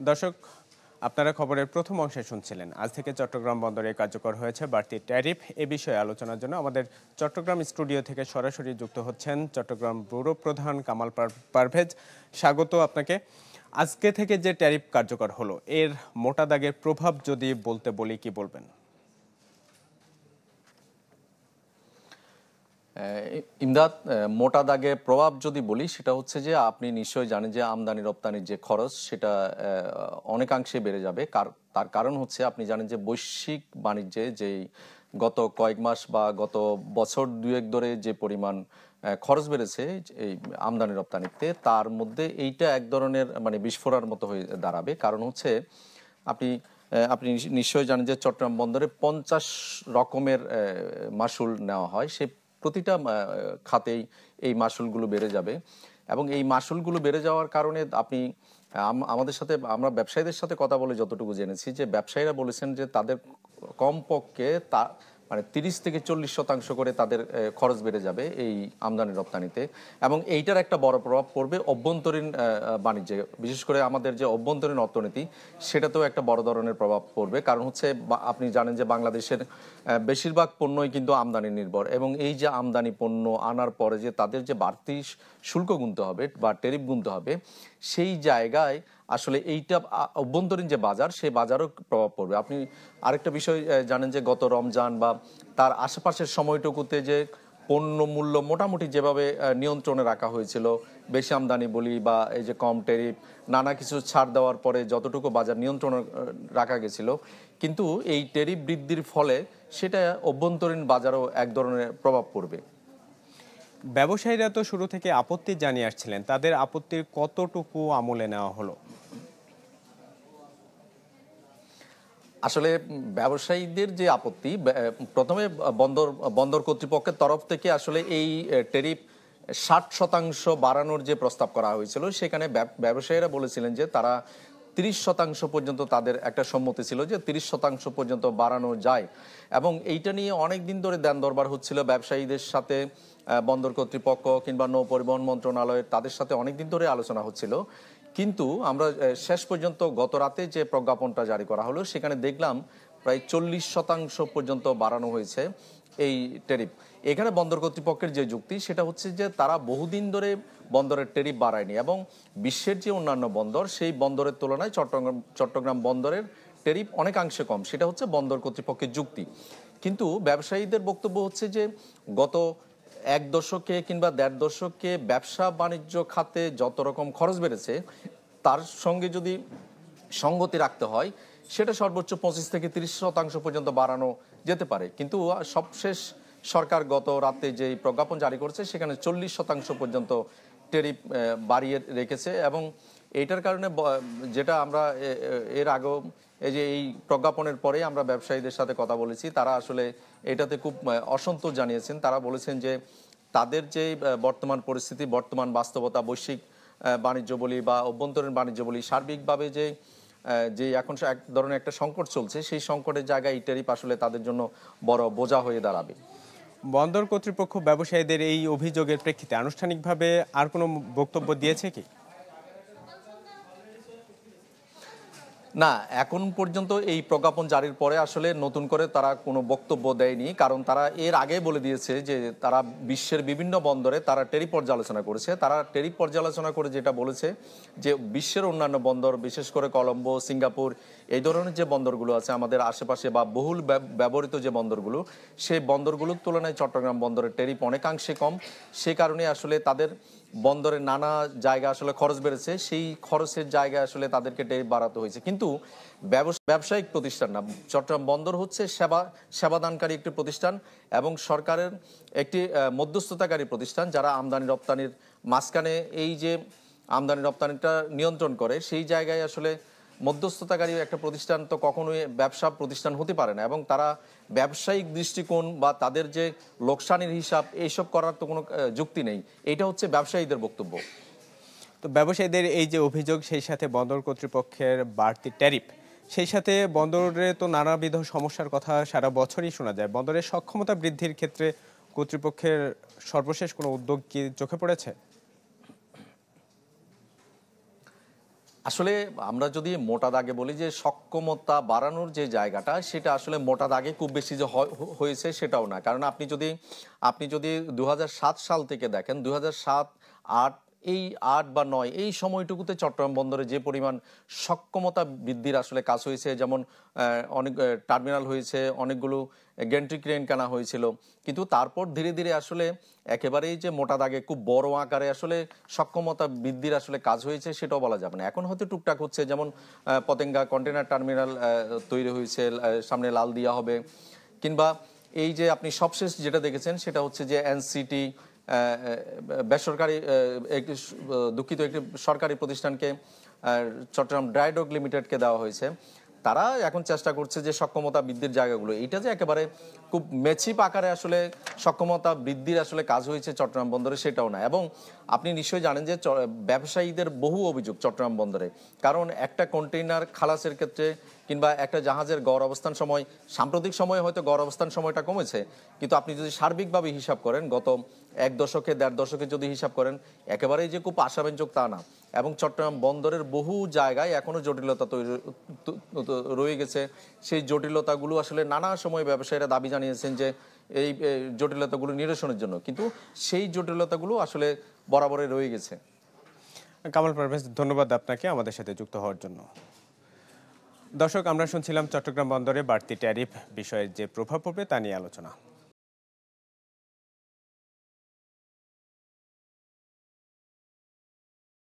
দর্শক, আপনারা খবরের প্রথম অংশে শুনছিলেন। আজ থেকে চট্টগ্রাম বন্দরে কার্যকর হয়েছে বাড়তি ট্যারিফ। এ বিষয়ে আলোচনার জন্য আমাদের চট্টগ্রাম স্টুডিও থেকে সরাসরি যুক্ত হচ্ছেন চট্টগ্রাম ব্যুরো প্রধান কামাল পারভেজ। স্বাগত আপনাকে। আজকে থেকে যে ট্যারিফ কার্যকর হলো, এর মোটা দাগের প্রভাব যদি বলতে বলি, কি বলবেন? ইমদাদ, মোটা দাগে প্রভাব যদি বলি সেটা হচ্ছে যে আপনি নিশ্চয়ই জানেন যে আমদানি রপ্তানির যে খরচ সেটা অনেকাংশে বেড়ে যাবে। তার কারণ হচ্ছে আপনি জানেন যে বৈশ্বিক বাণিজ্যে যেই গত কয়েক মাস বা গত বছর দুয়েক ধরে যে পরিমাণ খরচ বেড়েছে এই আমদানি রপ্তানিতে, তার মধ্যে এইটা এক ধরনের মানে বিস্ফোরণের মতো হয়ে দাঁড়াবে। কারণ হচ্ছে আপনি আপনি নিশ্চয়ই জানেন যে চট্টগ্রাম বন্দরে 50 রকমের মাসুল নেওয়া হয়। সে প্রতিটা খাতেই এই মাসুলগুলো বেড়ে যাবে এবং এই মাসুলগুলো বেড়ে যাওয়ার কারণে আপনি আমাদের সাথে আমরা ব্যবসায়ীদের সাথে কথা বলে যতটুকু জেনেছি যে ব্যবসায়ীরা বলেছেন যে তাদের কমপক্ষে তা মানে 30 থেকে 40% করে তাদের খরচ বেড়ে যাবে এই আমদানি রপ্তানিতে। এবং এইটার একটা বড় প্রভাব পড়বে অভ্যন্তরীণ বাণিজ্যে, বিশেষ করে আমাদের যে অভ্যন্তরীণ অর্থনীতি সেটাতেও একটা বড় ধরনের প্রভাব পড়বে। কারণ হচ্ছে আপনি জানেন যে বাংলাদেশের বেশিরভাগ পণ্যই কিন্তু আমদানি নির্ভর এবং এই যে আমদানি পণ্য আনার পরে যে তাদের যে বাড়তি শুল্ক গুনতে হবে বা ট্যারিফ গুনতে হবে, সেই জায়গায় আসলে এইটা অভ্যন্তরীণ যে বাজার সেই বাজারও প্রভাব পড়বে। আপনি আরেকটা বিষয় জানেন যে গত রমজান বা তার আশেপাশের সময়টুকুতে যে পণ্য মূল্য মোটামুটি যেভাবে নিয়ন্ত্রণে রাখা হয়েছিল, বেশি আমদানি বলি বা এই যে কম ট্যারিফ নানা কিছু ছাড় দেওয়ার পরে যতটুকু বাজার নিয়ন্ত্রণে রাখা গেছিল, কিন্তু এই ট্যারিফ বৃদ্ধির ফলে সেটা অভ্যন্তরীণ বাজারও এক ধরনের প্রভাব পড়বে। ব্যবসায়ীরা তো শুরু থেকে আপত্তি জানিয়ে আসছিলেন, তাদের আপত্তির কতটুকু আমলে নেওয়া হলো? আসলে ব্যবসায়ীদের যে আপত্তি, প্রথমে বন্দর কর্তৃপক্ষের তরফ থেকে আসলে এই ট্যারিফ 60% বাড়ানোর যে প্রস্তাব করা হয়েছিল, সেখানে ব্যবসায়ীরা বলেছিলেন যে তারা 30% পর্যন্ত তাদের একটা সম্মতি ছিল যে 30% পর্যন্ত বাড়ানো যায়। এবং এইটা নিয়ে অনেক দিন ধরে দেন দরবার হচ্ছিল ব্যবসায়ীদের সাথে, বন্দর কর্তৃপক্ষ কিংবা নৌ পরিবহন মন্ত্রণালয়ের তাদের সাথে অনেক দিন ধরে আলোচনা হচ্ছিল। কিন্তু আমরা শেষ পর্যন্ত গত রাতে যে প্রজ্ঞাপনটা জারি করা হলো সেখানে দেখলাম প্রায় 40% পর্যন্ত বাড়ানো হয়েছে এই ট্যারিফ। এখানে বন্দর কর্তৃপক্ষের যে যুক্তি সেটা হচ্ছে যে তারা বহুদিন ধরে বন্দরের ট্যারিফ বাড়ায়নি এবং বিশ্বের যে অন্যান্য বন্দর সেই বন্দরের তুলনায় চট্টগ্রাম বন্দরের ট্যারিফ অনেকাংশে কম, সেটা হচ্ছে বন্দর কর্তৃপক্ষের যুক্তি। কিন্তু ব্যবসায়ীদের বক্তব্য হচ্ছে যে গত এক দশকে কিংবা দেড় দশকে ব্যবসা বাণিজ্য খাতে যত রকম খরচ বেড়েছে তার সঙ্গে যদি সঙ্গতি রাখতে হয় সেটা সর্বোচ্চ 25 থেকে 30% পর্যন্ত বাড়ানো যেতে পারে। কিন্তু সবশেষ সরকার গত রাতে যে প্রজ্ঞাপন জারি করেছে সেখানে 40% পর্যন্ত ট্যারিফ বাড়িয়ে রেখেছে। এবং এইটার কারণে যেটা আমরা এর আগেও এই যে এই প্রজ্ঞাপনের পরে আমরা ব্যবসায়ীদের সাথে কথা বলেছি, তারা আসলে এটাতে খুব অসন্তোষ জানিয়েছেন। তারা বলেছেন যে তাদের যে বর্তমান পরিস্থিতি, বর্তমান বাস্তবতা, বৈশ্বিক বাণিজ্য বলি বা অভ্যন্তরীণ বাণিজ্য বলি, সার্বিকভাবে যে এখন এক ধরনের একটা সংকট চলছে, সেই সংকটের জায়গায় এই ট্যারিফ আসলে তাদের জন্য বড় বোঝা হয়ে দাঁড়াবে। বন্দর কর্তৃপক্ষ ব্যবসায়ীদের এই অভিযোগের প্রেক্ষিতে আনুষ্ঠানিকভাবে আর কোনো বক্তব্য দিয়েছে কি? না, এখন পর্যন্ত এই প্রজ্ঞাপন জারির পরে আসলে নতুন করে তারা কোনো বক্তব্য দেয়নি। কারণ তারা এর আগে বলে দিয়েছে যে তারা বিশ্বের বিভিন্ন বন্দরে তারা ট্যারিফ পর্যালোচনা করেছে। তারা ট্যারিফ পর্যালোচনা করে যেটা বলেছে যে বিশ্বের অন্যান্য বন্দর, বিশেষ করে কলম্বো, সিঙ্গাপুর, এই ধরনের যে বন্দরগুলো আছে আমাদের আশেপাশে বা বহুল ব্যবহৃত যে বন্দরগুলো, সেই বন্দরগুলোর তুলনায় চট্টগ্রাম বন্দরের ট্যারিফ অনেকাংশে কম। সে কারণে আসলে তাদের বন্দরের নানা জায়গা আসলে খরচ বেড়েছে, সেই খরচের জায়গায় আসলে তাদেরকে ট্যারিফ বাড়াতে হয়েছে। কিন্তু ব্যবসায়িক প্রতিষ্ঠান না, চট্টগ্রাম বন্দর হচ্ছে সেবাদানকারী একটি প্রতিষ্ঠান এবং সরকারের একটি মধ্যস্থতাকারী প্রতিষ্ঠান, যারা আমদানি রপ্তানির মাঝখানে এই যে আমদানি রপ্তানিটা নিয়ন্ত্রণ করে, সেই জায়গায় আসলে মধ্যস্থতাকারী একটা প্রতিষ্ঠান তো কখনোই ব্যবসা প্রতিষ্ঠান হতে পারে না। এবং তারা ব্যবসায়িক দৃষ্টিকোণ বা তাদের যে লোকসানের হিসাব এইসব করার তো কোনো যুক্তি নেই। এটা হচ্ছে ব্যবসায়ীদের বক্তব্য। তো ব্যবসায়ীদের এই যে অভিযোগ, সেই সাথে বন্দর কর্তৃপক্ষের বাড়তি ট্যারিফ, সেই সাথে বন্দরে তো নানাবিধ সমস্যার কথা সারা বছরই শোনা যায়। বন্দরের সক্ষমতা বৃদ্ধির ক্ষেত্রে কর্তৃপক্ষের সর্বশেষ কোনো উদ্যোগ কি চোখে পড়েছে? আসলে আমরা যদি মোটা দাগে বলি যে সক্ষমতা বাড়ানোর যে জায়গাটা, সেটা আসলে মোটা দাগে খুব বেশি যে হয়েছে সেটাও না। কারণ আপনি যদি ২০০৭ সাল থেকে দেখেন, ২০০৭, ৮, এই ৮ বা ৯ এই সময়টুকুতে চট্টগ্রাম বন্দরে যে পরিমাণ সক্ষমতা বৃদ্ধির আসলে কাজ হয়েছে, যেমন অনেক টার্মিনাল হয়েছে, অনেকগুলো গেন্ট্রি ক্রেন কেনা হয়েছিল, কিন্তু তারপর ধীরে ধীরে আসলে একেবারেই যে মোটা দাগে খুব বড় আকারে আসলে সক্ষমতা বৃদ্ধির আসলে কাজ হয়েছে সেটাও বলা যাবে না। এখন হয়তো টুকটাক হচ্ছে, যেমন পতেঙ্গা কন্টেনার টার্মিনাল তৈরি হয়েছে, সামনে লাল দিয়া হবে, কিংবা এই যে আপনি সবশেষ যেটা দেখেছেন সেটা হচ্ছে যে এনসিটি বেসরকারি দুঃখিত একটি সরকারি প্রতিষ্ঠানকে চট্টগ্রাম ড্রাইডক লিমিটেডকে দেওয়া হয়েছে। তারা এখন চেষ্টা করছে যে সক্ষমতা বৃদ্ধির জায়গাগুলো, এটা যে একেবারে খুব মেচিপ আকারে আসলে সক্ষমতা বৃদ্ধির আসলে কাজ হয়েছে চট্টগ্রাম বন্দরে সেটাও না। এবং আপনি নিশ্চয়ই জানেন যে ব্যবসায়ীদের বহু অভিযোগ চট্টগ্রাম বন্দরে, কারণ একটা কন্টেইনার খালাসের ক্ষেত্রে কিংবা একটা জাহাজের গড় অবস্থান সময়, সাম্প্রতিক সময়ে হয়তো গড় অবস্থান সময়টা কমেছে, কিন্তু আপনি যদি সার্বিকভাবে হিসাব করেন গত ১ দশকে ১.৫ দশকে যদি হিসাব করেন, একেবারেই যে খুব আশাব্যঞ্জক তা না। এবং চট্টগ্রাম বন্দরের বহু জায়গায় এখনো জটিলতা রয়ে গেছে। সেই জটিলতাগুলো আসলে নানা সময় ব্যবসায়ীরা দাবি জানিয়েছেন যে এই জটিলতাগুলো নিরসনের জন্য, কিন্তু সেই জটিলতাগুলো আসলে বরাবরই রয়ে গেছে। কামাল পারভেজ, ধন্যবাদ আপনাকে আমাদের সাথে যুক্ত হওয়ার জন্য। দর্শক, আমরা শুনছিলাম চট্টগ্রাম বন্দরে বাড়তি ট্যারিফ বিষয়ে যে প্রভাব পড়বে তা নিয়ে আলোচনা।